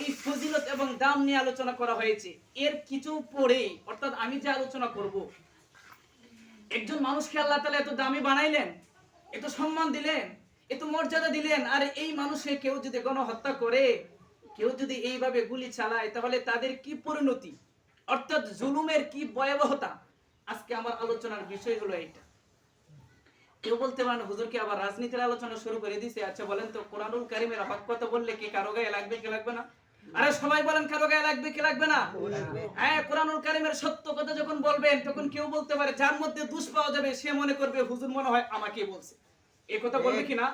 এই ফজিলত এবং দাম নিয়ে আলোচনা করা হয়েছে। এর কিছু পরে অর্থাৎ আমি যে আলোচনা করব, একজন মানুষকে আল্লাহ তাআলা এত দামি বানাইলেন, এত সম্মান দিলেন, এত মর্যাদা দিলেন, আর এই মানুষে কেউ যদি গণহত্যা করে, কেউ যদি এইভাবে গুলি চালায়, তাহলে তাদের কি পরিণতি, অর্থাৎ জুলুমের কি ভয়াবহতা। আজকে আমার আলোচনার বিষয় হলো এইটা। কেউ বলতে পারেন হুজুর কি আবার রাজনীতির আলোচনা শুরু করে দিয়েছে? আচ্ছা বলেন তো, কোরআনুল কারীমের হক কথা বললে কি কারো গায়ে লাগবে কি লাগবে না? আরে সবাই বলেন কারো গায়ে লাগবে কি লাগবে না? হ্যাঁ, কোরআনুল কারীমের সত্য কথা যখন বলবেন, তখন কেউ বলতে পারে যার মধ্যে দোষ পাওয়া যাবে সে মনে করবে হুজুর মনে হয় আমাকে বলছে। এই কথা বলবে কি না?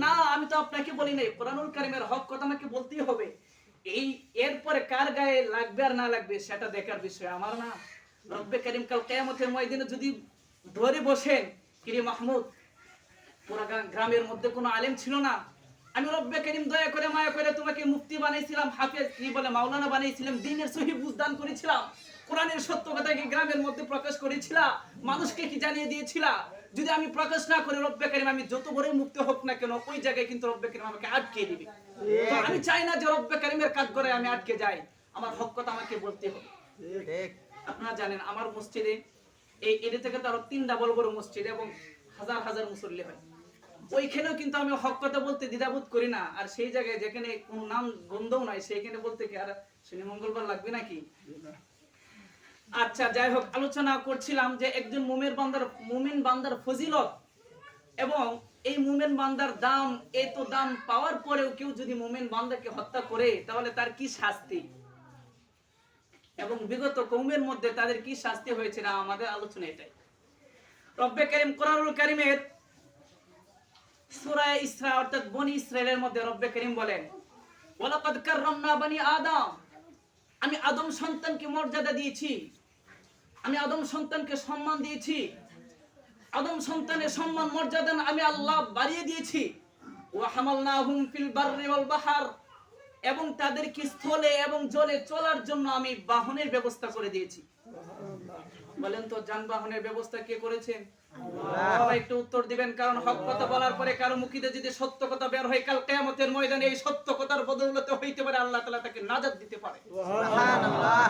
না, আমি তো আপনাকে বলি নাই, কোরআনুল কারীমের হক কথা আমাকে বলতেই হবে। এই এরপরে কার গায়ে লাগবে আর না লাগবে সেটা দেখার বিষয় আমার না। রব্বে কারীম কাল কিয়ামতের ময়দানে যদি ধরে বসেন, কিরে মাহমুদ, পুরা গ্রামের মধ্যে কোনো আলেম ছিল না, আমি রব্বে কারীম দয়া করে মায়া করে তোমাকে মুফতি বানাইছিলাম, হাফেজ কি বলে মাওলানা বানাইছিলাম, দ্বীনের সহি বুঝদান করেছিলাম, কোরআনের সত্য কথাকে গ্রামের মধ্যে প্রকাশ করেছিলা, মানুষকে কি জানিয়ে দিয়েছিলা। যদি আমি প্রকাশ না করি রব্বে কারীম আমি যত বড় মুক্তি হোক না কেন, ওই জায়গায় কিন্তু রব্বে কারীম আমাকে আটকে দিবে। তো আমি চাই না যে রব্বে কারীমের কাজ করে আমি আটকে যাই, আমার হক কথা আমাকে বলতে হবে। ঠিক আপনারা জানেন আমার মসজিদে এই এদের থেকে তো আরো 3 ডাবল বড় মসজিদ এবং হাজার হাজার মুসল্লি হয়। ওইখানেও কিন্তু আমি হক কথা বলতে দ্বিধাবোধ করি না। আর সেই জায়গায় যেখানে কোন নাম গন্ধও নাই সেইখানে বলতে কি আর শনি মঙ্গলবার লাগবে নাকি? আচ্ছা যাই হোক, আলোচনা করছিলাম যে একজন মুমিন বান্দার ফজিলত এবং এই মুমিন বান্দার দাম, এত দাম পাওয়ার পরেও কেউ যদি মুমিন বান্দাকে হত্যা করে তাহলে তার কি শাস্তি, এবং বিগত কওমের মধ্যে তাদের কি শাস্তি হয়েছে না, আমাদের আলোচনা এটাই। রব্বে কারীম কোরআনুল কারীমের সূরা ইসরা অর্থাৎ বনি ইসরাইলের মধ্যে রব্বে কারীম বলেন, ওয়ালাকাদ কাররামনা বনি আদম, আমি আদম সন্তানকে মর্যাদা দিয়েছি, আমি আদম সন্তানকে সম্মান দিয়েছি, আদম সন্তানের সম্মান মর্যাদা আমি আল্লাহ বাড়িয়ে দিয়েছি। ওয়া হামালনাহুম ফিল বাররি ওয়াল বাহর, এবং তাদেরকে স্থলে এবং জলে চলার জন্য আমি বাহনের ব্যবস্থা করে দিয়েছি। বলেন তো যানবাহনের ব্যবস্থা কে করেছেন? আল্লাহ। একটু উত্তর দিবেন, কারণ হক কথা বলার পরে কারো মুখে যদি সত্য কথা বের হয়, কাল কিয়ামতের ময়দানে এই সত্য কথার বদৌলতে হইতে পারে আল্লাহ তাআলা তাকে নাজাত দিতে পারে। সুবহানাল্লাহ।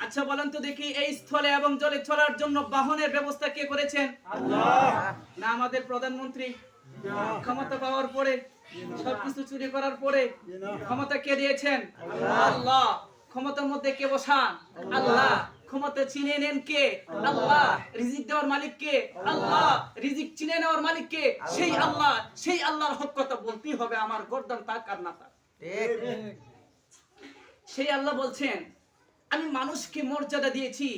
আচ্ছা বলেন তো দেখি, এই স্থলে এবং জলে চলার জন্য বাহনের ব্যবস্থা কে করেছেন? আল্লাহ। না আমাদের প্রধানমন্ত্রী ক্ষমতা পাওয়ার পরে, সবকিছু চুরি করার পরে ক্ষমতা কে দিয়েছেন? আল্লাহ। ক্ষমতার মধ্যে কে বসান? আল্লাহ। ক্ষমতা চিনে নেন কে? আল্লাহ। রিজিক দেওয়ার মালিক কে? আল্লাহ। রিজিক চিনে নেওয়ার মালিক কে? সেই আল্লাহ। সেই আল্লাহর হক কথা বলতেই হবে, আমার গর্দান তাক আর না তাক। ঠিক। সেই আল্লাহ বলছেন আমি মানুষকে মর্যাদা দিয়েছি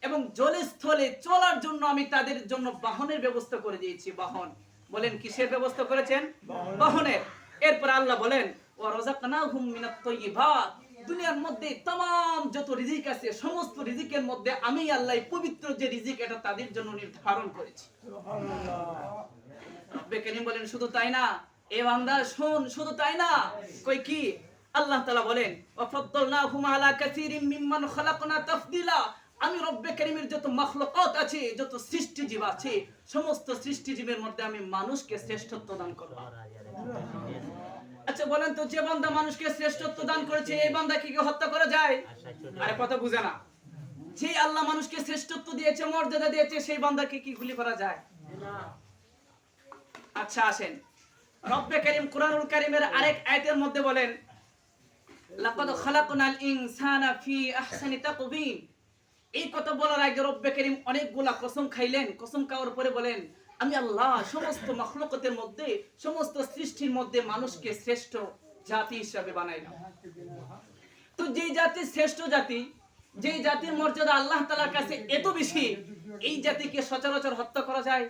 এবং জলে স্থলে চলার জন্য আমি তাদের জন্য বাহনের ব্যবস্থা করে দিয়েছি। বাহন বলেন কিসের ব্যবস্থা করেছেন? বাহনের। এরপর আল্লাহ বলেন ওয়া রাযাকনাহুম মিনাত তাইয়্যিবাত, দুনিয়ার মধ্যে तमाम যত রিজিক আছে সমস্ত রিজিকের মধ্যে আমি আল্লাহ পবিত্র যে রিজিক এটা তাদের জন্য নির্ধারণ করেছি। সুবহানাল্লাহ। রব্বে কারীম বলেন শুধু তাই না, এ বান্দা শুন, শুধু তাই না, কই কি আল্লাহ তাআলা বলেন ওয়া ফাদ্দালনাহুম আলা কাসীরিম মিম্মান খালাকনা তাফদীলা, আমি রব্বে কারীমের যত মাখলুকাত আছে, যত সৃষ্টিজীব আছে, সমস্ত সৃষ্টিজীবের মধ্যে আমি মানুষকে শ্রেষ্ঠত্ব দান করলাম। আচ্ছা বলেন তো, যে বান্দা মানুষকে শ্রেষ্ঠত্ব দান করেছে এই বান্দাকে কি হত্যা করা যায়? আরে কথা বুঝে না। যে আল্লাহ মানুষকে শ্রেষ্ঠত্ব দিয়েছে, মর্যাদা দিয়েছে, সেই বান্দাকে কি গুলি করা যায়? না। আচ্ছা আসেন, রব্বে কারীম কোরআনুল কারীমের আরেক আয়াতের মধ্যে বলেন লাকাদ খালাকনাল ইনসানা ফি আহসানি তাকওয়িম, এই কথা বলার আগে রব্বে কারীম অনেকগুলা কসম খাইলেন। কসম খাওয়ার পরে বলেন আমি আল্লাহ সমস্ত মাখলুকাতের মধ্যে, সমস্ত সৃষ্টির মধ্যে মানুষকে শ্রেষ্ঠ জাতি হিসেবে বানাইলাম। তো যেই জাতি শ্রেষ্ঠ জাতি, যেই জাতির মর্যাদা আল্লাহ তাআলার কাছে এত বেশি, এই জাতিকে সচরাচর হত্যা করা যায়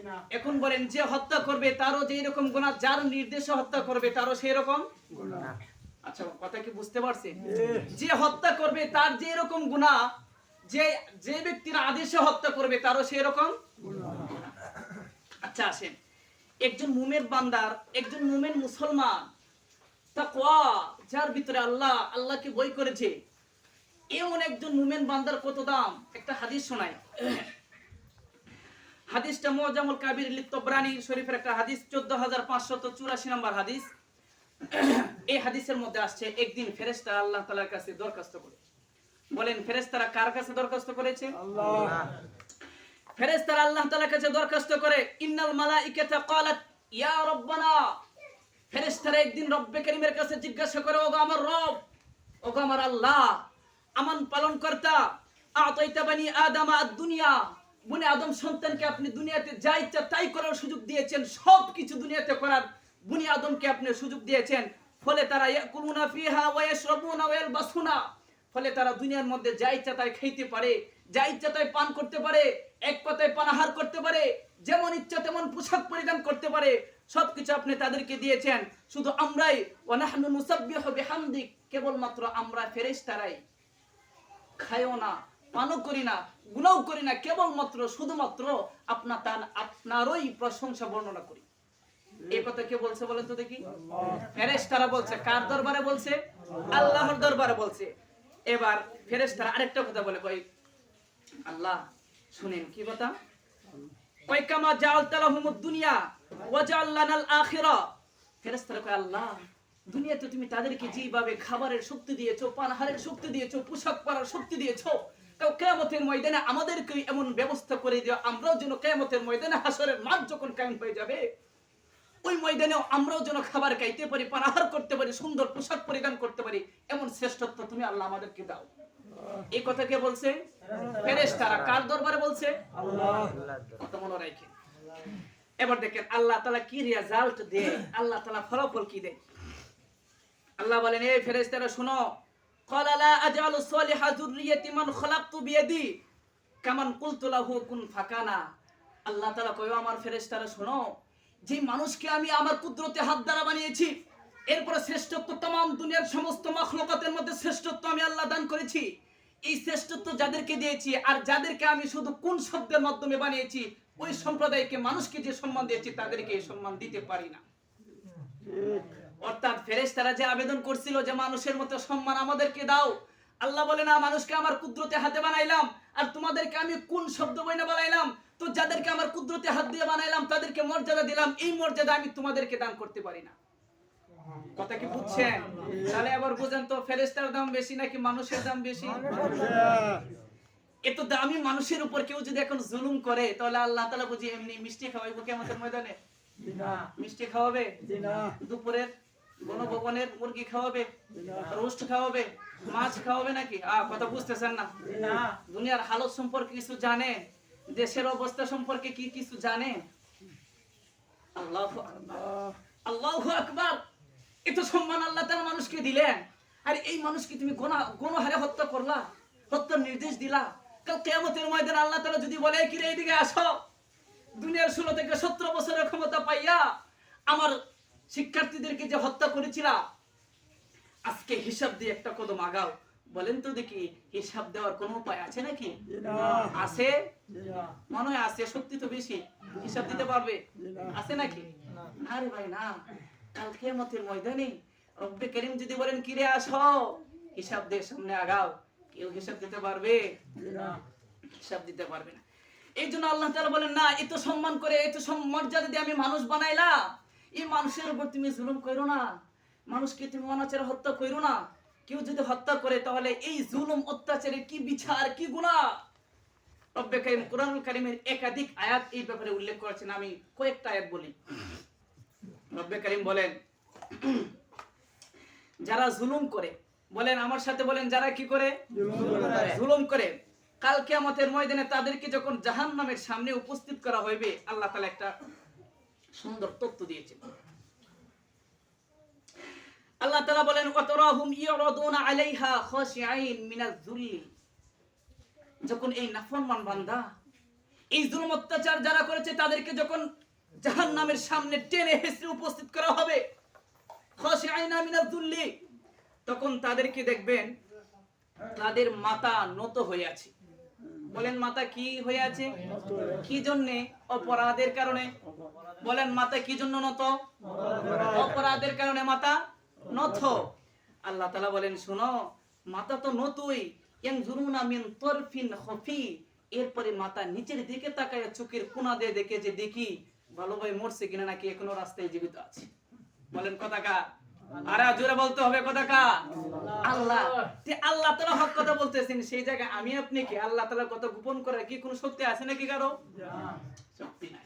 না। এখন বলেন যে হত্যা করবে তারও যে এরকম গুনাহ, যার নির্দেশে হত্যা করবে তারও সেই রকম গুনাহ। আচ্ছা কথা কি বুঝতে পারছেন? যে হত্যা করবে তার যে এরকম গুনাহ, যে যে ব্যক্তির আদেশে হত্যা করবে তারও সেই রকম গুনাহ। আচ্ছা আসেন, একজন মুমিন বান্দার, একজন মুমিন মুসলমান তাকওয়া যার ভিতরে আল্লাহ, আল্লাহকে ভয় করেছে, এমন একজন মুমিন বান্দার কত দাম। একটা হাদিস শোনাই। হাদিসটা মুআজামুল কাবির লিত-তাবরানী শরীফের একটা হাদিস, 14584 নম্বর হাদিস। এই হাদিসের মধ্যে আসছে একদিন ফেরেশতারা আল্লাহ তাআলার কাছে দরখাস্ত করে। বলেন ফেরেশতারা কার কাছে দরখাস্ত করেছে? আল্লাহ। ফেরেশতারা আল্লাহ তাআলার কাছে দরখাস্ত করে, ইন্নাল মালাইকাতা ক্বালাত ইয়া রাব্বানা। ফেরেশতারা একদিন রব্বে কারীমের কাছে জিজ্ঞাসা করে, ওগো আমার রব, ওগো আমার আল্লাহ, আমান পালন কর্তা, আতাইতা বানি আদম আদ-দুনিয়া, বনি আদম সন্তানকে আপনি দুনিয়াতে যা ইচ্ছা তাই করার সুযোগ দিয়েছেন, সব কিছু দুনিয়াতে করার বনি আদমকে আপনি সুযোগ দিয়েছেন। ফলে তারা ইয়াকুলুনা ফিহা ওয়া ইয়াশরাবুনা ওয়া ইয়ালবাসুনা, ফলে তারা দুনিয়ার মধ্যে যা ইচ্ছা তাই খাইতে পারে, যা ইচ্ছা তাই পান করতে পারে, এক কথায় পানাহার করতে পারে, যেমন ইচ্ছা তেমন পোশাক পরিধান করতে পারে, সবকিছু আপনি তাদেরকে দিয়েছেন। শুধু আমরাই ওয়া নাহনু নুসাব্বিহু বিহামদিক, কেবলমাত্র আমরা ফেরেশতারাই খাইও না, পানও করি না, গুনাহও করি না, কেবলমাত্র শুধুমাত্র আপনারই প্রশংসা বর্ণনা করি। এই কথা কে বলছে বলেন তো দেখি? ফেরেশতারা বলছে। কার দরবারে বলছে? আল্লাহর দরবারে বলছে। এবার ফেরেশতারা আরেকটা কথা বলে, কই আল্লাহ শুনেন কি কথা, কই কামা জাআলতা লাহুমুদ দুনিয়া ওয়া জাআলনাল আখিরা। ফেরেশতারা কয় আল্লাহ, দুনিয়াতে তুমি তাদেরকে যেভাবে খাবারের শক্তি দিয়েছো, পানাহারের শক্তি দিয়েছো, পোশাক পরার শক্তি দিয়েছো, তাও কিয়ামতের ময়দানে আমাদেরকে এমন ব্যবস্থা করে দিও, আমরাও যেন কিয়ামতের ময়দানে হাসরের মাঠ যখন কায়েম হয়ে যাবে, ওই ময়দানেও আমরাও যেন খাবার খাইতে পারি, পানাহার করতে পারি, সুন্দর পোশাক পরিধান করতে পারি, এমন শ্রেষ্ঠত্ব তুমি আল্লাহ আমাদেরকে দাও। এই কথা কে বলছে? ফেরেশতারা। কার দরবারে বলছে? আল্লাহ। কথা মনে রাখেন। এবার দেখেন আল্লাহ তাআলা কি রেজাল্ট দেয়, আল্লাহ তাআলা ফলাফল কি দেয়। আল্লাহ বলেন, এই ফেরেশতারা শুনো, ক্বালা লা আজআলু সালিহা যুররিয়াতি মান খালাকতু বিয়াদি কামান কুলতু লাহু কুন ফাকানা। আল্লাহ তাআলা কয়, আমার ফেরেশতারা শুনো, যে মানুষকে আমি আমার কুদরতে হাত দ্বারা বানিয়েছি, এরপরে শ্রেষ্ঠত্ব तमाम দুনিয়ার সমস্ত মাখলুকাতের মধ্যে শ্রেষ্ঠত্ব আমি আল্লাহ দান করেছি, এই শ্রেষ্ঠত্ব যাদেরকে দিয়েছি আর যাদেরকে আমি শুধু কোন শব্দের মাধ্যমে বানিয়েছি, ওই সম্প্রদায়কে মানুষকে যে সম্মান দিয়েছি তাদেরকে এই সম্মান দিতে পারি না। অর্থাৎ ফেরেশতারা যে আবেদন করছিল যে মানুষের মতো সম্মান আমাদেরকে দাও, আল্লাহ বলে না, মানুষকে আমার কুদরতে হাতে বানাইলাম আর তোমাদেরকে আমি কোন শব্দ বইনা বানাইলাম, তো যাদেরকে আমার কুদরতে হাত দিয়ে বানাইলাম তাদেরকে মর্যাদা দিলাম, এই মর্যাদা আমি তোমাদেরকে দান করতে পারি না। কথা কি বুঝছেন? তাহলে আবার বুঝেন তো, ফেরেশতার দাম বেশি নাকি মানুষের দাম বেশি? এত দামি মানুষের উপর কেউ যদি এখন জুলুম করে, তাহলে আল্লাহ তাআলা বুঝি এমনি মিষ্টি খাওয়াইবো কিয়ামতের ময়দানে? মিষ্টি খাওয়াবে? দুপুরের গণভবনের মুরগি খাওয়াবে, রোস্ট খাওয়াবে, মাছ খাওয়াবে নাকি? কথা বুঝতেছেন না? দুনিয়ার হালত সম্পর্কে কিছু জানে? দেশের অবস্থা সম্পর্কে কি কিছু জানে? আল্লাহু আকবার, আল্লাহু আকবার। এত সম্মান আল্লাহ তাআলা মানুষকে দিলেন, আর এই মানুষকে তুমি গণহারে হত্যা করলা, হত্যার নির্দেশ দিলা। কাল কিয়ামতের ময়দানে আল্লাহ তাআলা যদি বলে, কি রে এদিকে আসো, দুনিয়ার 16 থেকে 17 বছরের ক্ষমতা পাইয়া আমার শিক্ষার্থীদেরকে যে হত্যা করেছিলা, আজকে হিসাব দিয়ে একটা কদম আগাও। বলেন তো দেখি, হিসাব দেওয়ার কোনো উপায় আছে নাকি? আছে? মনে হয় আছে, সত্যি তো বেশি। হিসাব দিতে পারবে? আছে নাকি? না রে ভাই না। কাল কিয়ামতের ময়দানে রব্বে কারীম যদি বলেন, কি রে আসো, হিসাব দিয়ে সামনে আগাও, কেউ হিসাব দিতে পারবে? হিসাব দিতে পারবে না। এই জন্য আল্লাহ তাআলা বলেন, না, এত সম্মান করে, এত মর্যাদা দিয়ে আমি মানুষ বানাইলাম, এই মানুষের উপর তুমি জুলুম করো না, মানুষকে তুমি অনাচারে হত্যা করো না। কেউ যদি হত্যা করে তাহলে এই জুলুম অত্যাচারের কি বিচার, কি গুনাহ। রব্বে কারীম কুরআনুল কারীমের একাধিক আয়াত এই ব্যাপারে উল্লেখ করেছেন, আমি কয়েকটা আয়াত বলি। রব্বে কারীম বলেন, যারা জুলুম করে, বলেন আমার সাথে বলেন, যারা কি করে? জুলুম করে। কাল কিয়ামতের ময়দানে তাদেরকে যখন জাহান্নামের সামনে উপস্থিত করা হইবে, আল্লাহ তাআলা একটা সুন্দর তথ্য দিয়েছেন। আল্লাহ তাআলা বলেন, ওয়াতারাহুম ইয়ারাদুনা আলাইহা খাশিঈন মিনাজ যুল্লি। যখন এই নাফরমান বান্দা এই জুলুম অত্যাচার যারা করেছে তাদেরকে যখন জাহান্নামের সামনে টেনে হেঁচড়ে উপস্থিত করা হবে, খাশিঈন মিনাজ যুল্লি, তখন তাদেরকে দেখবেন তাদের মাথা নত হয়ে আছে। বলেন মাথা কি হয়ে আছে? কি জন্যে? অপরাধের কারণে। বলেন মাথা কি জন্য নত? অপরাধের কারণে মাথা নত। আল্লাহ তাআলা বলেন, শুনো, মাথা তো নতই, ইয়ানজুরুনা মিন তারফিন খাফি, এরপরে মাথা নিচের দিকে তাকায় চোখের কোণা দিয়ে দেখে যে দেখি ভালো ভাই মরছে কিনা নাকি এখনো রাস্তায় জীবিত আছে। বলেন কথা কার? আরে জোরে বলতে হবে কথা কা আল্লাহ। আল্লাহ তাআলা হক কথা বলতেছেন, সেই জায়গায় আমি আপনি কি আল্লাহ তাআলার কথা গোপন করার কি কোনো শক্তি আছে নাকি কারো? শক্তি নাই।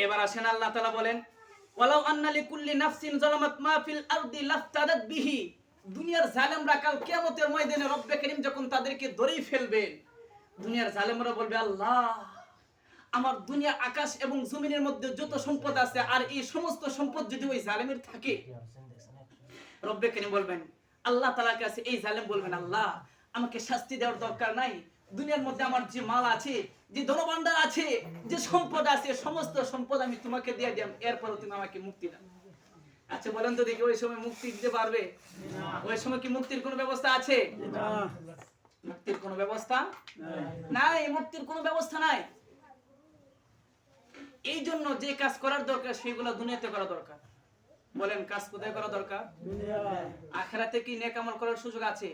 এবার আসেন আল্লাহ তাআলা বলেন ওয়ালাউ আন্না লিকুল্লি নাফসিন যালামাত মা ফিল আরদি লাফতাদাত বিহি। দুনিয়ার জালেমরা কাল কিয়ামতের ময়দানে রব্বে করিম যখন তাদেরকে ধরেই ফেলবেন, দুনিয়ার জালেমরা বলবে আল্লাহ আমার দুনিয়া আকাশ এবং জমিনের মধ্যে যত সম্পদ আছে আর এই সমস্ত সম্পদ যদি ওই জালেমের থাকে, রব্বে করিম বলবেন আল্লাহ তাআলার কাছে, এই জালেম বলবেন আল্লাহ আমাকে শাস্তি দেওয়ার দরকার নাই, দুনিয়ার মধ্যে আমার যে মাল আছে, যে ধনভাণ্ডার আছে, যে সম্পদ আছে, সমস্ত সম্পদ আমি তোমাকে দিয়ে দিলাম, এরপরও তুমি আমাকে মুক্তি দাও। আচ্ছা বলেন তো দেখি ওই সময় মুক্তি দিতে পারবে? ওই সময় কি মুক্তির কোনো ব্যবস্থা আছে? মুক্তির কোনো ব্যবস্থা নাই, মুক্তির কোনো ব্যবস্থা নাই। এই জন্য যে কাজ করার দরকার সেগুলো দুনিয়াতে করা দরকার। বলেন কাজ কোথায় করা দরকার? আখিরাতে কি নেক আমল করার সুযোগ আছে?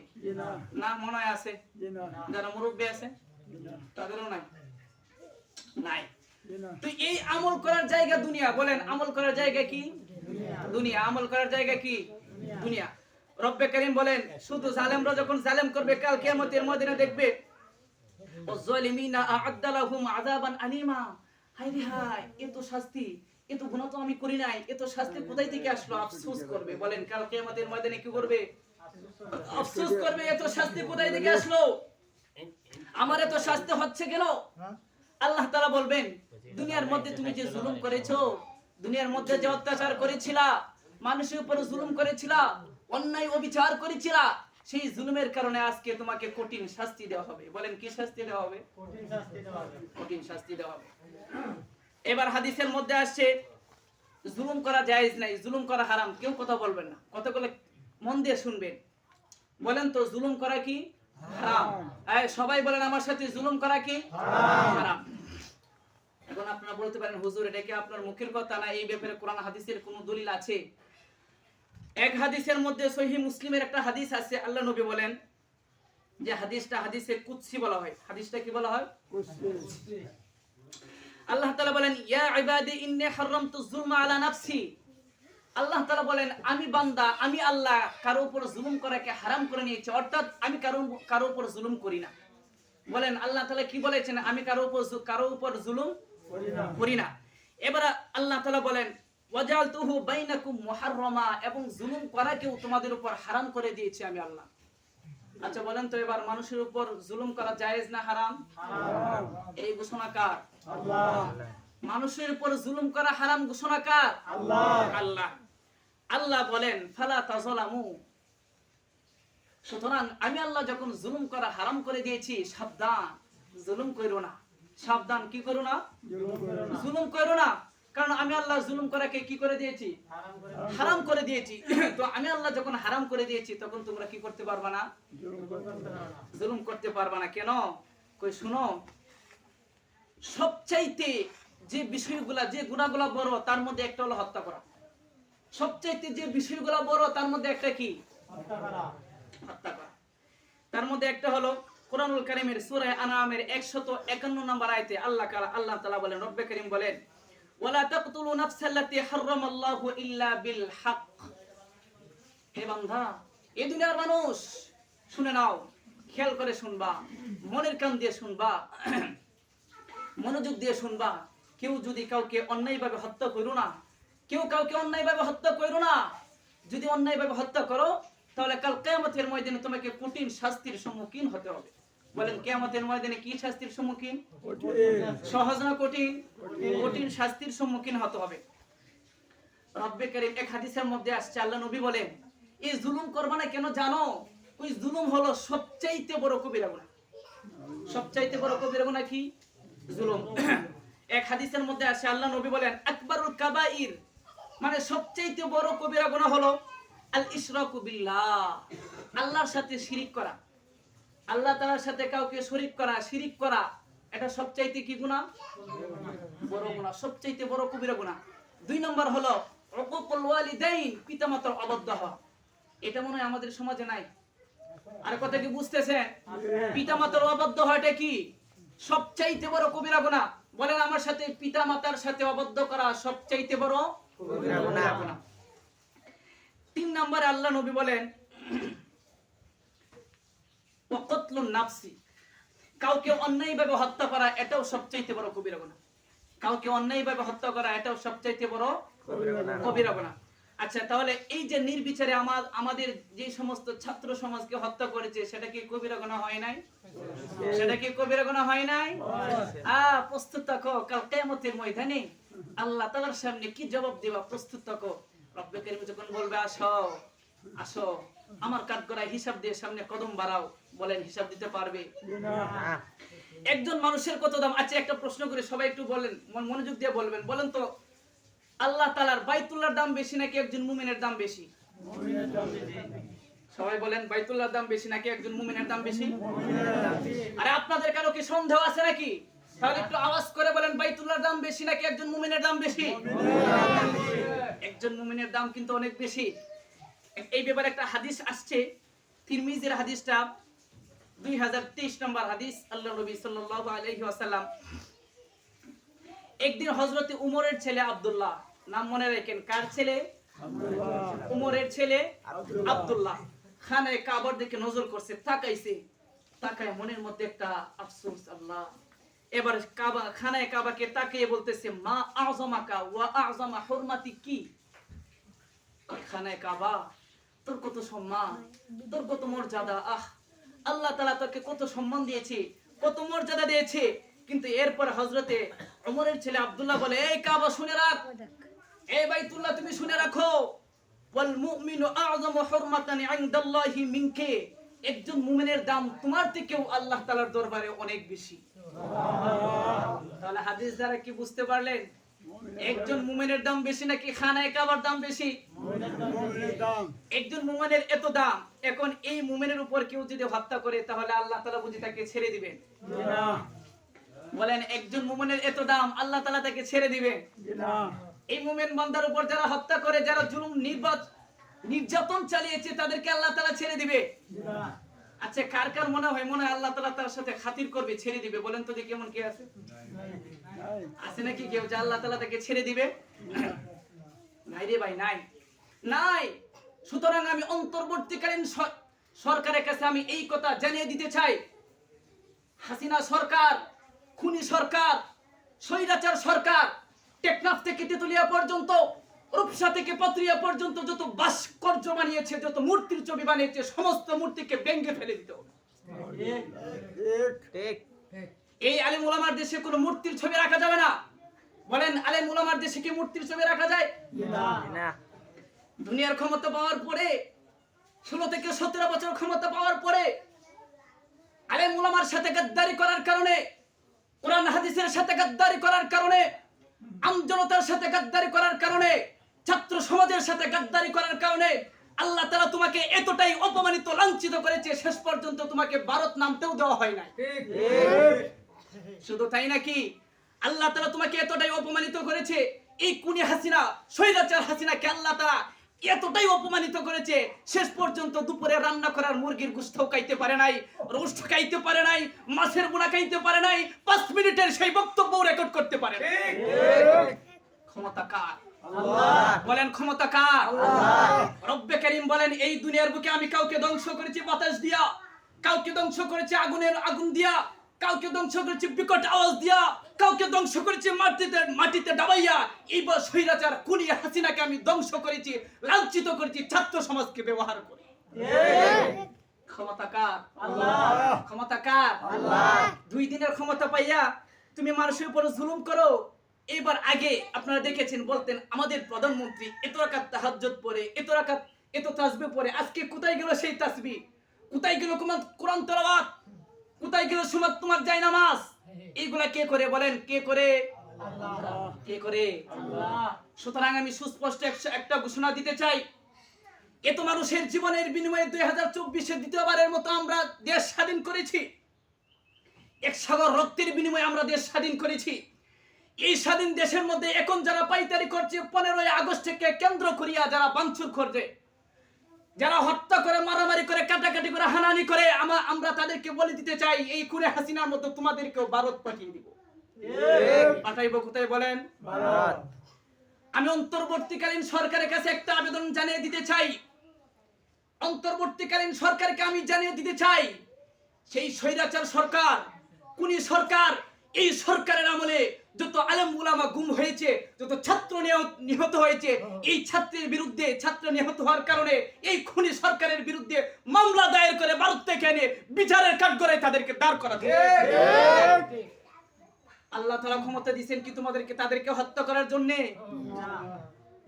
না মনে হয় আছে। যারা মুরব্বী আছে তাদেরও নাই, নাই। তো এই আমল করার জায়গা দুনিয়া। বলেন আমল করার জায়গা কি? দুনিয়া। আমল করার জায়গা কি? দুনিয়া। রব্বে করিম বলেন শুধু জালেমরা যখন জালেম করবে কাল কিয়ামতের ময়দানে দেখবে ওয়াজ-জালিমিনা আ'আদ্দা লাহুম আযাবান আলীমা। হায় রে হায়, এত শাস্তি, এত গুনাহ তো আমি করি নাই, এত শাস্তি কোথায় থেকে আসলো? আফসোস করবে। বলেন কাল কিয়ামতের ময়দানে কি করবে? আফসোস করবে, এত শাস্তি কোথায় থেকে আসলো, আমার এত শাস্তি হচ্ছে কেন? আল্লাহ তাআলা বলবেন দুনিয়ার মধ্যে তুমি যে জুলুম করেছো, দুনিয়ার মধ্যে যে অত্যাচার করেছিলা, মানুষের উপর জুলুম করেছিলা, অন্যায় অবিচার করেছিলা, সেই জুলুমের কারণে আজকে তোমাকে কঠিন শাস্তি দেওয়া হবে। বলেন কি শাস্তি দেওয়া হবে? কঠিন শাস্তি দেওয়া হবে। কঠিন শাস্তি দেওয়া হবে। এবার হাদিসের মধ্যে আসছে জুলুম করা জায়েজ নাই, জুলুম করা হারাম। কেউ কথা বলবেন না, কথাগুলো মন দিয়ে শুনবেন। বলেন তো জুলুম করা কি হারাম? সবাই বলেন আমার সাথে, জুলুম করা কি হারাম? এখন আপনারা বলতে পারেন হুজুর এটা কি আপনার মুখের কথা না, এই ব্যাপারে কোরআন হাদিসের কোনো দলিল আছে? এক হাদিসের মধ্যে সহিহ মুসলিমের একটা হাদিস আছে, আল্লাহ নবী বলেন যে হাদিসটা হাদিসে কুদসি বলা হয়। হাদিসটা কি বলা হয়? কুদসি। আল্লাহ তাআলা বলেন ইয়া ইবাদি ইন্নী হারামতু যুলমা আলা নাফসি। আল্লাহ তাআলা বলেন আমি বান্দা, আমি আল্লাহ কারো উপর জুলুম করাকে হারাম করে নিয়েছি, অর্থাৎ আমি কারো উপর জুলুম করি না। বলেন আল্লাহ তাআলা কি বলেছেন? আমি কারো উপর জুলুম করি না। এবার আল্লাহ তাআলা বলেন ওয়াজালতুহু বাইনাকুম মুহাররামা, এবং জুলুম করাকেও তোমাদের উপর হারাম করে দিয়েছি আমি আল্লাহ। আচ্ছা বলেন তো এবার মানুষের উপর জুলুম করা জায়েজ না হারাম? হারাম। এই ঘোষণা কার? আল্লাহ। মানুষের উপর জুলুম করা হারাম ঘোষণা কার? আল্লাহ। আল্লাহ। আল্লাহ বলেন ফালা তাযলামু। সুতরাং আমি আল্লাহ যখন জুলুম করা হারাম করে দিয়েছি, সাবধান জুলুম করো না। সাবধান কি করো না? জুলুম করো না। কারণ আমি আল্লাহ জুলুম করাকে কি করে দিয়েছি? হারাম করে দিয়েছি। তো আমি আল্লাহ যখন হারাম করে দিয়েছি তখন তোমরা কি করতে পারবে না? জুলুম করতে পারবে না। কেন? কই শুনো, সবচাইতে যে বিষয়গুলা, যে গুনাহগুলা বড় তার মধ্যে একটা হলো হত্যা করা। সবচাইতে যে বিষয়গুলা বড় তার মধ্যে একটা কি? হত্যা করা। হত্যা করা। তার মধ্যে একটা হলো কোরআনুল কারীমের সূরা আনআমের 151 নম্বর আয়াতে আল্লাহ তাআলা বলেন, রব্বে করিম বলেন ওয়ালা তাকতুলু নাফসাল্লাতী হারামাল্লাহু ইল্লা বিল হক। হে বান্দা, এই দুনিয়ার মানুষ শুনে নাও, খেয়াল করে শুনবা, মনের কান দিয়ে শুনবা, মনোযোগ দিয়ে শুনবা। কেউ যদি কাউকে অন্যায়ভাবে হত্যা করো না, কেউ কাউকে অন্যায়ভাবে হত্যা করো না। যদি অন্যায়ভাবে হত্যা করো তাহলে কাল কিয়ামতের ময়দানে তোমাকে কঠিন শাস্তির সম্মুখীন হতে হবে। বলেন কিয়ামতের ময়দানে কি শাস্তির সম্মুখীন? সহজ না কঠিন? কঠিন শাস্তির সম্মুখীন হতে হবে। রব্বে কারীম এক হাদিসের মধ্যে আসছে, আল্লাহ নবী বলেন এই জুলুম করবে না কেন জানো? ওই জুলুম হলো সবচাইতে বড় কবিরা গুনাহ। সবচাইতে বড় কবিরা গুনাহ কি? জুলুম। এক হাদিসের মধ্যে আসে, আল্লাহ নবী বলেন আকবারুল কাবাইর, মানে সবচাইতে বড় কবিরা গুনাহ হলো আল ইশরাকু বিল্লাহ, আল্লাহর সাথে শিরিক করা। আল্লাহ তাআলার সাথে কাউকে শরীক করা, শিরিক করা, এটা সবচাইতে কি গুনাহ? বড় গুনাহ, সবচাইতে বড় কবিরা গুনাহ। 2 নম্বর হলো উকুকুল ওয়ালিদাইন, পিতামাতার অবাধ্য হওয়া। এটা মনে হয় আমাদের সমাজে নাই। আর কথা কি বুঝতেছেন? পিতামাতার অবাধ্য হওয়াটা কি সবচাইতে বড় কবিরা গুনাহ? বলেন আমার সাথে, পিতামাতার সাথে অবাধ্য করা সবচাইতে বড় কবিরা গুনাহ। 3 নম্বরে আল্লাহ নবী বলেন ওয়াকতলুন নাফসি, কাউকে অন্যায়ভাবে হত্যা করা এটাও সবচেয়ে বড় কবিরা গুনাহ। কাউকে অন্যায়ভাবে হত্যা করা এটাও সবচেয়ে বড় কবিরা গুনাহ। আচ্ছা, তাহলে এই যে নির্বিচারে আমাদের যে সমস্ত ছাত্র সমাজকে হত্যা করেছে সেটা কি কবিরা গুনাহ হয় নাই? সেটা কি কবিরা গুনাহ হয় নাই? প্রস্তুত থাকো, কাল কিয়ামতের ময়দানে আল্লাহ তাআলার সামনে কি জবাব দিবা, প্রস্তুত থাকো। রব্বে কারীম যখন বলবে আসো আসো আমার কাঠগড়ায় হিসাব দিয়ে সামনে কদম বাড়াও, বলেন হিসাব দিতে পারবে? একজন মানুষের কত দাম? আচ্ছা, একটা প্রশ্ন করে সবাই একটু বলেন, মনোযোগ দিয়ে বলবেন। বলেন তো, আল্লাহ তাআলার বাইতুল্লাহর দাম বেশি নাকি একজন মুমিনের দাম বেশি? সবাই বলেন, বাইতুল্লাহর দাম বেশি নাকি একজন মুমিনের দাম বেশি? আরে আপনাদের কারো কি সন্দেহ আছে নাকি? তাহলে একটু আওয়াজ করে বলেন, বাইতুল্লাহর দাম বেশি নাকি একজন মুমিনের দাম বেশি? একজন মুমিনের দাম কিন্তু অনেক বেশি। এই ব্যাপারে একটা হাদিস আসছে, তিরমিজির হাদিসটা 2023 নম্বর হাদিস। আল্লাহ নবী সাল্লাল্লাহু আলাইহি ওয়াসাল্লাম একদিন হযরত উমরের ছেলে আব্দুল্লাহ, নাম মনে রাখেন, কার ছেলে? উমরের ছেলে আব্দুল্লাহ খানায়ে কাবার দিকে নজর করছে, তাকাইছে। তাকায় মনের মধ্যে একটা আফসোস, আল্লাহ। এবার কাবা, খানায়ে কাবাকে তাকিয়ে বলতেছে, মা আযমাকা ওয়া আযমা হুরমাতি কি? খানায়ে কাবা, তোর কত সম্মান, তোর কত মর্যাদা। আল্লাহ তাআলা তোকে কত সম্মান দিয়েছে, কত মর্যাদা দিয়েছে। কিন্তু এরপর হযরতে ওমরের ছেলে আব্দুল্লাহ বলে, এই কাবা শুনে রাখ, এই বাইতুল্লাহ তুমি শুনে রাখো, ওয়াল মুমিনু আযমু হুরমাতান ইনদাল্লাহি মিনকি, একজন মুমিনের দাম তোমার থেকেও আল্লাহ তাআলার দরবারে অনেক বেশি। সুবহানাল্লাহ। তাহলে হাদিস দ্বারা কি বুঝতে পারলেন? একজন মুমিনের দাম বেশি নাকি খানায়ে কাবার দাম বেশি? মুমিনের দাম। একজন মুমিনের এত দাম, এখন এই মুমিনের উপর কেউ যদি হত্যা করে তাহলে আল্লাহ তাআলা বুঝি তাকে ছেড়ে দিবেন? না। বলেন, একজন মুমিনের এত দাম, আল্লাহ তাআলা তাকে ছেড়ে দিবেন? না। এই মুমিন বান্দার উপর যারা হত্যা করে, যারা জুলুম নির্যাতন চালিয়েছে, তাদেরকে আল্লাহ তাআলা ছেড়ে দিবে? না। আচ্ছা, কার কার মনে হয় আল্লাহ তাআলা তার সাথে খাতির করবে, ছেড়ে দিবে? বলেন তো, কেমন কি আছে? আছে নাকি কেউ যে আল্লাহ তাআলা তাকে ছেড়ে দিবে? নাই রে ভাই, নাই নাই। সুতরাং আমি অন্তর্বর্তীকালীন সরকারের কাছে আমি এই কথা জানিয়ে দিতে চাই, হাসিনা সরকার, খুনি সরকার, স্বৈরাচার সরকার, টেকনাফ থেকে তেতুলিয়া পর্যন্ত, রূপসা থেকে পাতুরিয়া পর্যন্ত যত ভাস্কর্য বানিয়েছে, যত মূর্তির ছবি বানিয়েছে, সমস্ত মূর্তিকে ভেঙে ফেলে দিতে হবে। ঠিক। এই আলেম উলামার দেশে কোনো মূর্তির ছবি রাখা যাবে না। বলেন, আলেম উলামার দেশে কি মূর্তির ছবি রাখা যায়? না। দুনিয়ার ক্ষমতা পাওয়ার পরে, 16 থেকে 17 বছর ক্ষমতা পাওয়ার পরে, আলেম উলামার সাথে গাদ্দারি করার কারণে, কোরআন হাদিসের সাথে গাদ্দারি করার কারণে, আমজনতার সাথে গাদ্দারি করার কারণে, ছাত্র সমাজের সাথে গাদ্দারি করার কারণে আল্লাহ তাআলা তোমাকে এতটাই অপমানিত, লাঞ্ছিত করেছে, শেষ পর্যন্ত তোমাকে ভারত নামতেও দেওয়া হয় না। শুধু তাই নাকি, আল্লাহ তাআলা তোমাকে এতটাই অপমানিত করেছে, এই খুনি হাসিনা, স্বৈরাচার হাসিনাকে আল্লাহ তাআলা এতটাই অপমানিত করেছে, শেষ পর্যন্ত দুপুরে রান্না করার মুরগির গোশত খাইতে পারে নাই, রোস্ট খাইতে পারে নাই, মাছের বোনা খাইতে পারে নাই, 5 মিনিটের সেই বক্তব্য রেকর্ড করতে পারে না। ক্ষমতা কার? আল্লাহ। বলেন, ক্ষমতা কার? আল্লাহ। রব্বে কারীম বলেন, এই দুনিয়ার বুকে আমি কাউকে ধ্বংস করেছি বাতাস দিয়া, কাউকে ধ্বংস করেছি আগুন দিয়া, কাউকে ধ্বংস করেছি বিকট আওয়াজ দিয়া, কাউকে ধ্বংস করেছি মাটিতে ডাবাইয়া। এইবার স্বৈরাচার খুনি হাসিনাকে আমি ধ্বংস করেছি, লাঞ্ছিত করেছি ছাত্র সমাজকে ব্যবহার করে। ক্ষমতা কার? আল্লাহ। ক্ষমতা কার? আল্লাহ। 2 দিনের ক্ষমতা পাইয়া তুমি মানুষের উপর জুলুম করো। এবার আগে আপনারা দেখেছেন, বলতেন আমাদের প্রধানমন্ত্রী এত রাকাত তাহাজ্জুদ পড়ে, এত রাকাত, এত তাসবিহ পড়ে, আজকে কোথায় গেল সেই তাসবিহ? কোথায় গেল কোরআন তেলাওয়াত? কোথায় গেল সুন্নাত তোমার জায়নামাজ? এইগুলা কে করে? বলেন, কে করে? আল্লাহ। কে করে? আল্লাহ। সুতরাং আমি সুস্পষ্ট একটা ঘোষণা দিতে চাই, এত মানুষের জীবনের বিনিময়ে 2024-এ দ্বিতীয়বারের মতো আমরা দেশ স্বাধীন করেছি। এক সাগর রক্তের বিনিময়ে আমরা দেশ স্বাধীন করেছি। এই স্বাধীন দেশের মধ্যে এখন যারা পাইতারি করছে, 15ই আগস্ট থেকে কেন্দ্র করিয়া যারা ভাঙচুর করছে, যারা হত্যা করে, মারামারি করে, কাটাকাটি করে, হানাহানি করে, আমরা তাদেরকে বলে দিতে চাই, এই খুনি হাসিনার মতো তোমাদেরকেও ভারত পাঠিয়ে দিব। পাঠাইব কোথায়? বলেন, ভারত। আমি অন্তর্বর্তীকালীন সরকারের কাছে একটা আবেদন জানিয়ে দিতে চাই, অন্তর্বর্তীকালীন সরকারকে আমি জানিয়ে দিতে চাই, সেই স্বৈরাচার সরকার কোন সরকার? এই সরকারের আমলে যত আলেম উলামা গুম হয়েছে, যত ছাত্র নিহত হয়েছে, এই ছাত্রের বিরুদ্ধে, ছাত্র নিহত হওয়ার কারণে এই খুনি সরকারের বিরুদ্ধে মামলা দায়ের করে ভারত থেকে এনে বিচারের কাঠগড়ায় তাদেরকে দাঁড় করাতে। আল্লাহ তাআলা ক্ষমতা দিয়েছেন কি তোমাদেরকে তাদেরকে হত্যা করার জন্য?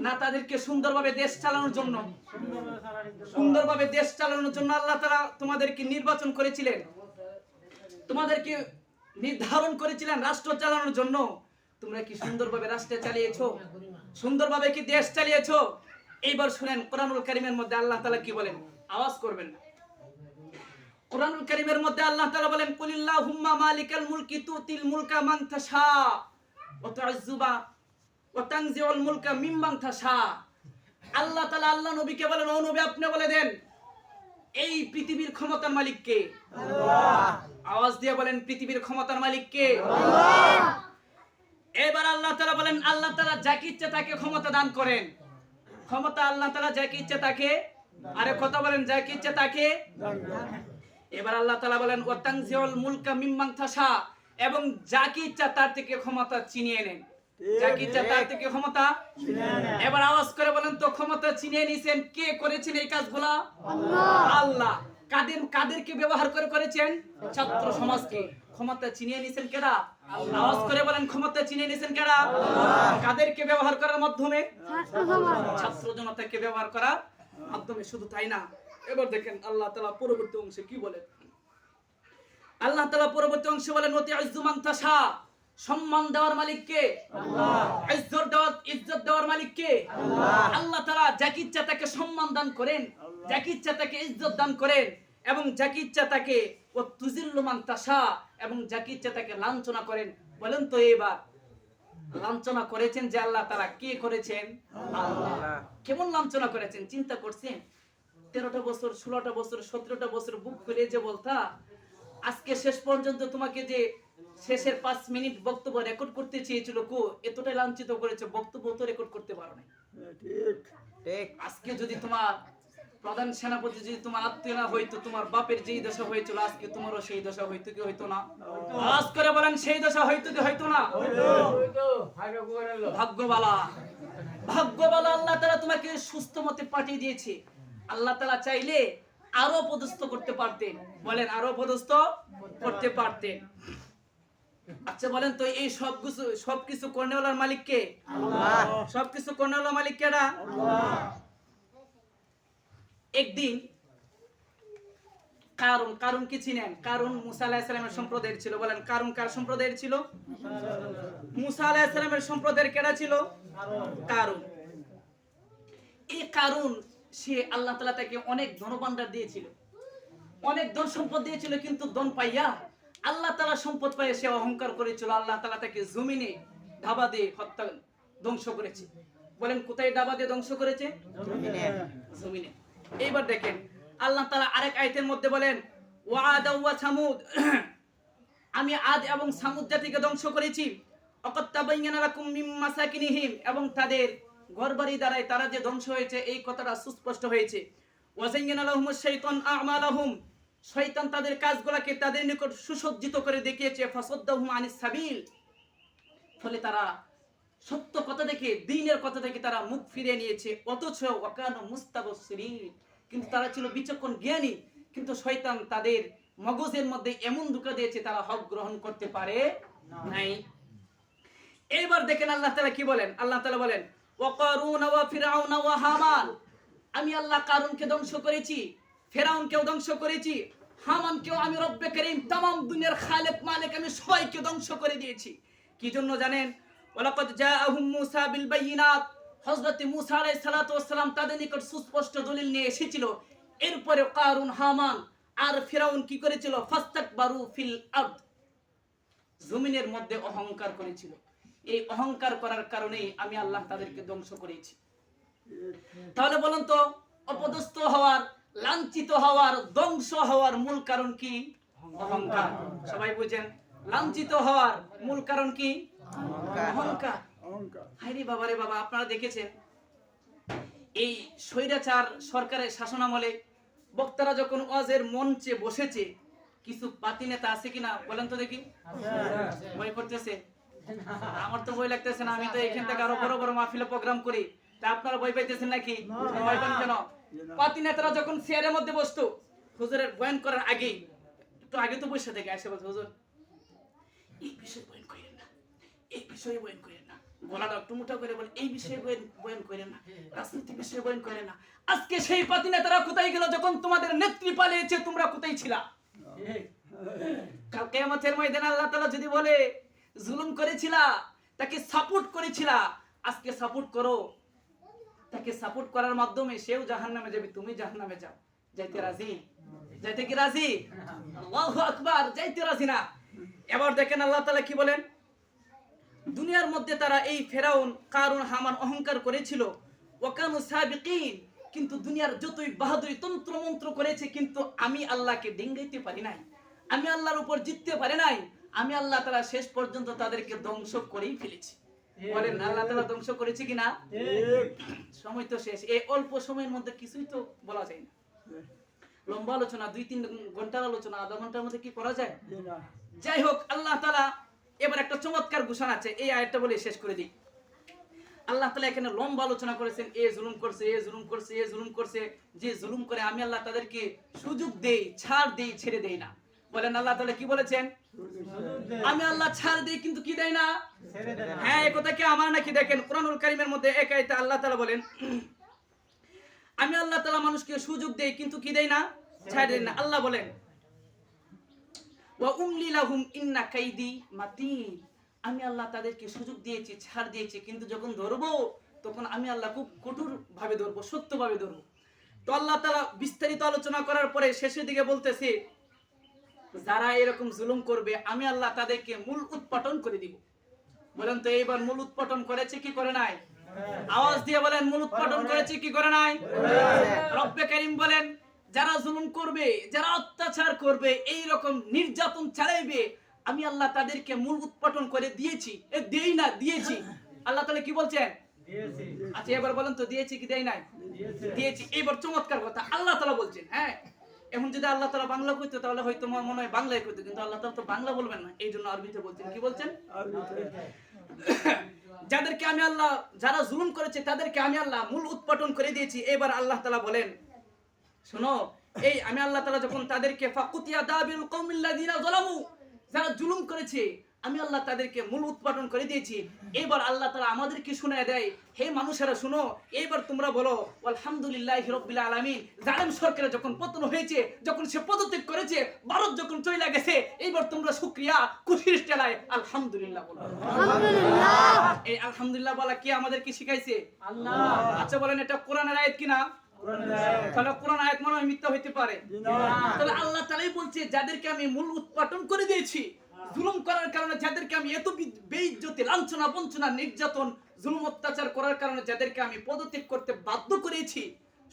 না, তাদেরকে সুন্দরভাবে দেশ চালানোর জন্য। সুন্দরভাবে দেশ চালানোর জন্য আল্লাহ তাআলা তোমাদেরকে নির্বাচন করেছিলেন, তোমাদেরকে নির্ধারণ করেছিলেন রাষ্ট্র চালানোর জন্য। তোমরা কি সুন্দরভাবে রাষ্ট্র চালিয়েছো? সুন্দরভাবে কি দেশ চালিয়েছো? এইবার শুনেন কোরআনুল কারীমের মধ্যে আল্লাহ তাআলা কি বলেন, আওয়াজ করবেন না। কোরআনুল কারীমের মধ্যে আল্লাহ তাআলা বলেন, কুলিল্লাহুম্মা মালিকাল মুলকি তুতিল মুলকা মান তাশা ওয়া তু'আজ্জুবা ওয়া তানজিউল মুলকা মিম্মান তাশা। আল্লাহ তাআলা আল্লাহ নবীকে বলেন, ও নবী আপনি বলে দেন এই পৃথিবীর ক্ষমতার মালিক কে? আল্লাহ। আওয়াজ দিয়ে বলেন পৃথিবীর ক্ষমতার মালিক কে? আল্লাহ। এবার আল্লাহ তাআলা বলেন, আল্লাহ তাআলা যাকে ইচ্ছা তাকে ক্ষমতা দান করেন। ক্ষমতা আল্লাহ তাআলা যাকে ইচ্ছা তাকে, আরে কথা বলেন, যাকে ইচ্ছা তাকে। এবার আল্লাহ তাআলা বলেন ওয়া তানজিউল মুলকা মিম্মান তাশা, এবং যাকে ইচ্ছা তার থেকে ক্ষমতা ছিনিয়ে নেন। যাকে ইচ্ছা তার থেকে ক্ষমতা ছিনিয়ে নেন। এবার আওয়াজ করে বলেন তো ক্ষমতা ছিনিয়ে নিয়েছেন কে? করেছেন এই কাজগুলা? আল্লাহ। আল্লাহ। কাদেরকে ব্যবহার করে করেছেন? ছাত্র সমাজকে। ক্ষমতা ছিনিয়ে নিয়েছেন কেডা? আল্লাহ। আওয়াজ করে বলেন ক্ষমতা ছিনিয়ে নিয়েছেন কেডা? আল্লাহ। কাদেরকে ব্যবহার করার মাধ্যমে? ছাত্র জনতাকে ব্যবহার করার মাধ্যমে। শুধু তাই না, এবার দেখেন আল্লাহ তাআলা পরবর্তী অংশে কি বলেন। আল্লাহ তাআলা পরবর্তী অংশে বলেন, ওয়া তু'আজ্জু মান তাশা, সম্মান দেওয়ার মালিক কে? আল্লাহ। ইজ্জত দেওয়ার মালিক কে? আল্লাহ। আল্লাহ তাআলা যাকে ইচ্ছা তাকে সম্মান দান করেন, যাকে ইচ্ছা তাকে ইজ্জত দান করেন, এবং যাকে ইচ্ছা তাকে ওয়া তুযিল্লু মান তাশা, এবং যাকে ইচ্ছা তাকে লাঞ্ছনা করেন। বলেন তো এবার লাঞ্ছনা করেছেন যে আল্লাহ তাআলা, কে করেছেন? আল্লাহ। কেমন লাঞ্ছনা করেছেন চিন্তা করছেন? 13টা বছর, 16টা বছর, 17টা বছর বুক করে যে বলতা, আজকে শেষ পর্যন্ত তোমাকে যে শেষের 5 মিনিট বক্তব্য রেকর্ড করতে চেয়েছিল, কো এতটাই লাঞ্ছিত করেছে, বক্তব্য তো রেকর্ড করতে পারো না। ঠিক। আজকে যদি তোমার প্রধান সেনাপতি যদি তোমার আত্মীয় না হইতো, তোমার বাপের যেই দশা হয়েছিল আজকে তোমারও সেই দশা হইতো কি হইতো না? আওয়াজ করে বলেন সেই দশা হইতো কি হইতো না? ভাগ্যবালা, ভাগ্যবালা আল্লাহ তাআলা তোমাকে সুস্থ মতে পাঠিয়ে দিয়েছে। আল্লাহ তাআলা চাইলে আরো পদস্থ করতে পারতেন। বলেন আরো পদস্থ করতে পারতেন। আচ্ছা বলেন তো এই সবকিছু করনেওয়ালার মালিক কে? আল্লাহ। সবকিছু করনেওয়ালার মালিক কেডা? আল্লাহ। একদিন কারুন কি চিনেন? কারুন মুসা আলাইহিস সালামের সম্প্রদায়ের ছিল। বলেন কারুন কার সম্প্রদায়ের ছিল? মুসা আলাইহিস সালামের সম্প্রদায়ের কেডা ছিল? কারুন। এই কারুন সে আল্লাহ তাআলা তাকে অনেক ধনভাণ্ডার দিয়েছিল, অনেক ধন সম্পদ দিয়েছিল, কিন্তু ধন পাইয়া আল্লাহ তাআলা সম্পদ পাইয়া সে অহংকার করেছিল। আল্লাহ তাআলা তাকে জমিনে ধাবা দিয়ে হত্যা ধ্বংস করেছে। বলেন কোথায় ধাবা দিয়ে ধ্বংস করেছে? জমিনে। জমিনে। এইবার দেখেন আল্লাহ তাআলা আরেক আয়াতের মধ্যে বলেন, ওয়া আদ ওয়া সামুদ, আমি আদ এবং সামুদ জাতিকে ধ্বংস করেছি। আকাত তাবায়্যানা লাকুম মিন মাসাকিনিহিম, এবং তাদের ঘরবাড়ি দ্বারাই তারা যে ধ্বংস হয়েছে এই কথাটা সুস্পষ্ট হয়েছে। ওয়া যায়্যানা লাহুমুশ শাইতান আ'মালাহুম, শয়তান তাদের কাজগুলোকে তাদের নিকট সুসজ্জিত করে দেখিয়েছে। ফাসাদ্দাহুম আনিস সাবিল, ফলে তারা সত্য কথা দেখে, দ্বীনের কথা দেখে তারা মুখ ফিরিয়ে নিয়েছে। অথচ ওয়াকানু মুস্তাবসিরিন, কিন্তু তারা ছিল বিচক্ষণ জ্ঞানী, কিন্তু শয়তান তাদের মগজের মধ্যে এমন ধোঁকা দিয়েছে তারা হক গ্রহণ করতে পারে নাই। এইবার দেখেন আল্লাহ তাআলা কি বলেন। আল্লাহ তাআলা বলেন, ওয়া কারুন ওয়া ফিরআউন ওয়া হামান, আমি আল্লাহ কারুনকে ধ্বংস করেছি, ফিরআউনকেও ধ্বংস করেছি, হামানকেও আমি রব্বে করিম तमाम দুনিয়ার খালিক মালিক আমি সবাইকে ধ্বংস করে দিয়েছি। কি জন্য জানেন? ওয়ালাকাদ জাআহুম মুসা বিল বাইয়িনাত, হযরত মুসা আলাইহিস সালাতু ওয়াস সালাম তাদের নিকট সুস্পষ্ট দলিল নিয়ে এসেছিল। এরপরে কারুন, হামান আর ফিরআউন কি করেছিল? ফাস্তাকবারু ফিল আরদ, জমিনের মধ্যে অহংকার করেছিল। এই অহংকার করার কারণেই আমি আল্লাহ তাদেরকে ধ্বংস করেছি। তাহলে বলুন তো অপদস্থ হওয়ার, লাঞ্ছিত হওয়ার, ধ্বংস হওয়ার মূল কারণ কি? অহংকার। সবাই বুঝেন লাঞ্ছিত হওয়ার মূল কারণ কি? অহংকার। হায়রে বাবা রে বাবা, আপনারা দেখেছেন এই স্বৈরাচার সরকারের শাসনামলে বক্তারা যখন ওয়াজের মঞ্চে বসেছে, কিছু পাতি নেতা আছে কিনা বলেন তো দেখি? ভয় করতেছে? আমার তো ভয় লাগতেছে না, আমি তো এখান থেকে আরো বড় বড় মাহফিলে প্রোগ্রাম করি। তা আপনারা ভয় পাইতেছেন নাকি? ভয় পান কেন? পাতি নেতারা যখন চেয়ারের মধ্যে বসতো, হুজুরের বয়ান করার আগে একটু আগে তো বসে থেকে আসে বলছে, হুজুর এই বিষয়ে বয়ান করেন না, এই বিষয়ে বয়ান করেন না, গলাটা একটু মোটা করে বলে এই বিষয়ে বয়ান করেন না, রাজনীতি বিষয়ে বয়ান করেন না। আজকে সেই পাতি নেতারা কোথায় গেল? যখন তোমাদের নেত্রী পালিয়েছে তোমরা কোথায় ছিলা? কাল কিয়ামতের ময়দানে আল্লাহ তাআলা যদি বলে জুলুম করেছিলা, তাকে সাপোর্ট করেছিলা, আজকে সাপোর্ট করো, তাকে সাপোর্ট করার মাধ্যমে সেও জাহান্নামে যাবে, তুমি জাহান্নামে যাও, যাইতে রাজি? যাইতে কি রাজি? আল্লাহু আকবার, যাইতে রাজি না। এবার দেখেন আল্লাহ তাআলা কি বলেন, দুনিয়ার মধ্যে তারা এই ফেরাউন, কারুন, হামান অহংকার করেছিল, ওয়াকানু সাবিকিন, কিন্তু দুনিয়ার যতই বাহাদুরি তন্ত্র মন্ত্র করেছে, কিন্তু আমি আল্লাহকে ডিঙ্গাইতে পারি নাই, আমি আল্লাহর উপর জিততে পারি নাই। আমি আল্লাহ তাআলা শেষ পর্যন্ত তাদেরকে ধ্বংস করেই ফেলেছি। বলেন আল্লাহ তাআলা ধ্বংস করেছে কিনা? সময় তো শেষ, এই অল্প সময়ের মধ্যে কিছুই তো বলা যায় না। লম্বা আলোচনা, 2-3 ঘন্টার আলোচনা আধা ঘন্টার মধ্যে কি করা যায়? যাই হোক, আল্লাহ তাআলা এবার একটা চমৎকার ঘোষণা আছে, এই আয়াতটা বলে শেষ করে দিই। আল্লাহ তাআলা এখানে লম্বা আলোচনা করেছেন, এ জুলুম করছে, এ জুলুম করছে, এ জুলুম করছে। যে জুলুম করে আমি আল্লাহ তাদেরকে সুযোগ দেই, ছাড় দেই, ছেড়ে দেই না। বলেন আল্লাহ তাআলা কি বলেছেন? আমি আল্লাহ ছাড় দেই কিন্তু কি দেই না? হ্যাঁ, এই কথা কি আমার নাকি? দেখেন কুরআনুল কারীমের মধ্যে এক আয়াতে আল্লাহ তাআলা বলেন, আমি আল্লাহ তাআলা মানুষকে সুযোগ দেই কিন্তু কি দেই না? ছাড় দেই না। আল্লাহ বলেন, ওয়া উমলি লাহুম ইন্না কাইদি মাতিন, আমি আল্লাহ তাদেরকে সুযোগ দিয়েছি, ছাড় দিয়েছি, কিন্তু যখন ধরবো তখন আমি আল্লাহ খুব কঠোর ভাবে ধরবো, সত্যভাবে ধরবো। তো আল্লাহ তাআলা বিস্তারিত আলোচনা করার পরে শেষের দিকে বলতেছে, যারা এরকম জুলুম করবে আমি আল্লাহ তাদেরকে মূল উৎপাটন করে দিব। বলেন তো এইবার মূল উৎপাটন করেছে কি করে নাই? আওয়াজ দিয়ে বলেন, মূল উৎপাটন করেছে কি করে নাই? রব্বে কারীম বলেন, যারা জুলুম করবে, যারা অত্যাচার করবে, এই রকম নির্যাতন চালাইবে, আমি আল্লাহ তাদেরকে মূল উৎপাটন করে দিয়েছি। দেই না, দিয়েছি। আল্লাহ তাআলা কি বলছেন? দিয়েছি। আচ্ছা এবার বলেন তো, দিয়েছি কি দেই নাই? দিয়েছি। এবার চমৎকার কথা আল্লাহ তাআলা বলছেন। হ্যাঁ, এখন যদি আল্লাহ তাআলা বাংলা কইতো তাহলে হয়তো মনে হয় বাংলায় কইতো, কিন্তু আল্লাহ তাআলা তো বাংলা বলবেন না, এই জন্য আরবিতে বলছেন। কি বলছেন? যাদেরকে আমি আল্লাহ, যারা জুলুম করেছে তাদেরকে আমি আল্লাহ মূল উৎপাটন করে দিয়েছি। এবার আল্লাহ তাআলা বলেন, শোনো, এই আমি আল্লাহ তাআলা যখন তাদেরকে ফাকুতিয়া দাবিল কওমিল্লাযিনা যালামু, যারা জুলুম করেছে আমি আল্লাহ তাদেরকে মূল উৎপাটন করে দিয়েছি। এবার আল্লাহ তাআলা আমাদেরকে শোনায় দেয়, হে মানুষেরা শুনো, এইবার তোমরা বলো আলহামদুলিল্লাহি রাব্বিল আলামিন। জালেম সরকার যখন পতন হয়েছে, যখন সে পদত্যাগ করেছে, ভারত যখন চলে গেছে, এইবার তোমরা শুকরিয়া খুশির চালায় আলহামদুলিল্লাহ বলো। আলহামদুলিল্লাহ। এই আলহামদুলিল্লাহ বলা কি আমাদেরকে শিখাইছে? আল্লাহ। আচ্ছা বলেন, এটা কোরআনের আয়াত কিনা? তাহলে কোরআন আয়াত মনে হয় মিথ্যা হইতে পারে? তাহলে আল্লাহ তাআলাই বলছে, যাদেরকে আমি মূল উৎপাটন করে দিয়েছি, জুলুম করার কারণে যাদেরকে আমি এত বেইজ্জতি, লাঞ্ছনা, বঞ্চনা, নির্যাতন, জুলুম, অত্যাচার করার কারণে যাদেরকে আমি পদত্যাগ করতে বাধ্য করেছি,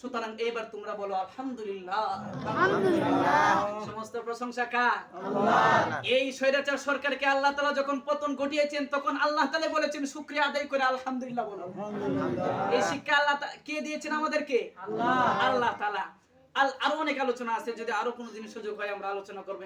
সুতরাং এবার তোমরা বলো আলহামদুলিল্লাহ। আলহামদুলিল্লাহ। সমস্ত প্রশংসা কার? আল্লাহ। এই স্বৈরাচার সরকারকে আল্লাহ তাআলা যখন পতন ঘটিয়েছেন, তখন আল্লাহ তাআলা বলেছেন শুকরিয়া আদায় করে আলহামদুলিল্লাহ বলো। এই শিক্ষা আল্লাহ কে দিয়েছেন আমাদেরকে? আল্লাহ। আল্লাহ তাআলা। আরো অনেক আলোচনা আছে, যদি আরো কোনো দিন সুযোগ হয় আমরা আলোচনা করব।